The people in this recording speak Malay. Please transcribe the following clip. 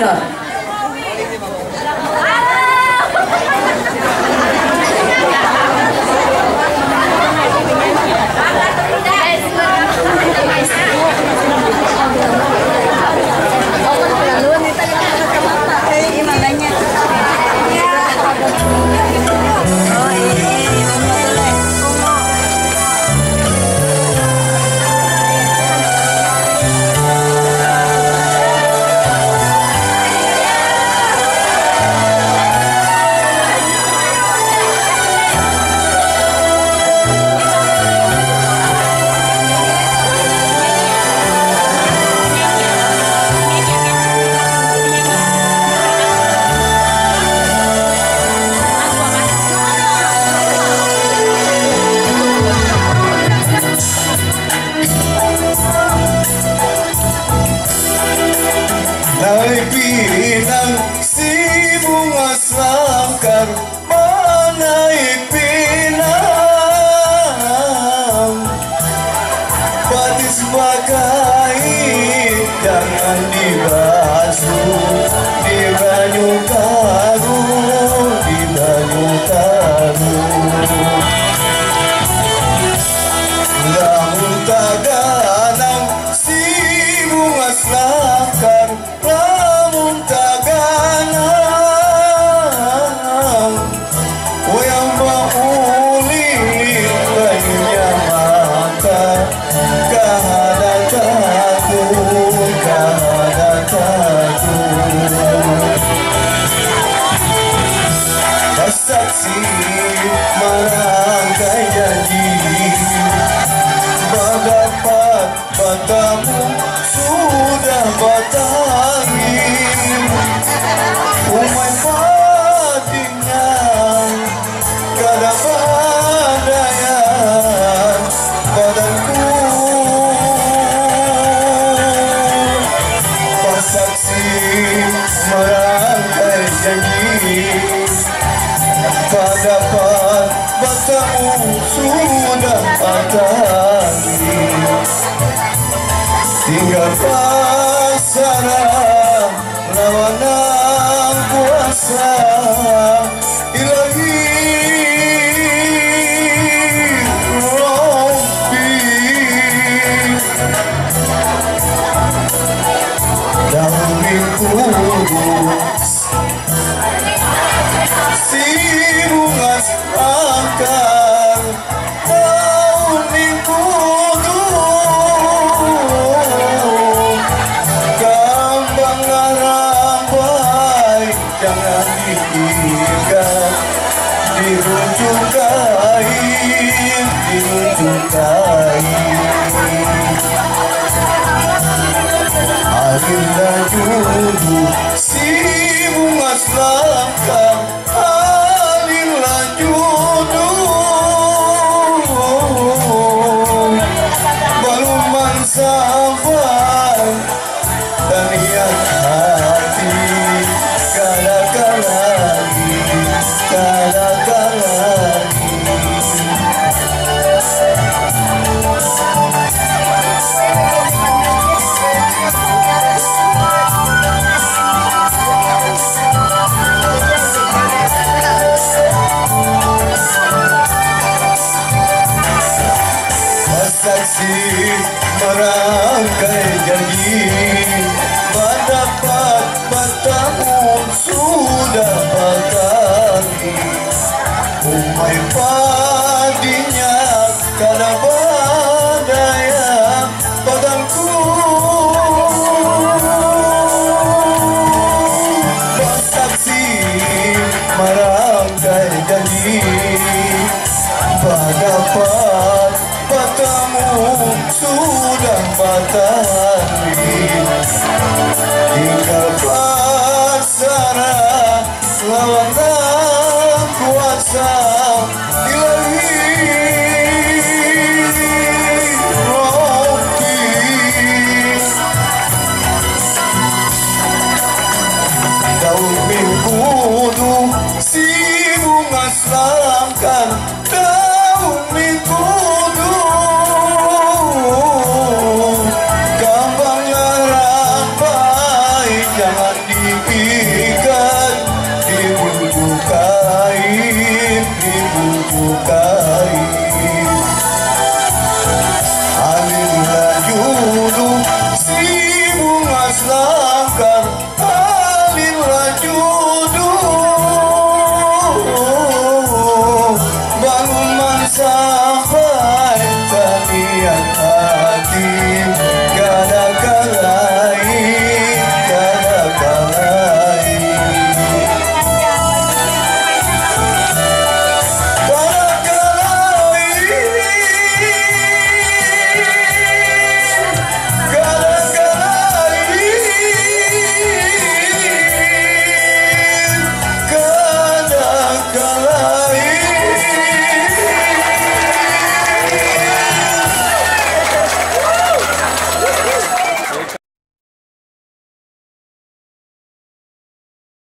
minor. Dari pinang si bunga sangkar menaik pinang, batis pakai jangan dibasuh di banyu karu, di banyu karu. Lamun taganang si bunga sangkar, lamun taganang wayang bauli banyunya mata kahada takut, kahada takut. Saksi merangkai janji, mendapat batamu sudah batangi. Umay patinya kada padayan badanku. Saksi merangkai janji, dapat batamu sudah batangi. Tinggal pasrah lawan kuasa Ilahi Rabbi. Dahulu kudus si bunga sangkar, dahulu kudus kambang rambai jangan diikat, dirunjuk kain, dirunjuk kain. Akhirnya dulu si bunga sangkar, akhirnya dulu baruman sampai dan yang hati kadakan lagi, kadakan lagi. Saksi merangkai janji, mendapat batamu sudah batangi. Umay padinya kada badaya badanku. Saksi merangkai janji, mendapat batamu sudah batangi. Tinggal pasrah lawan kuasa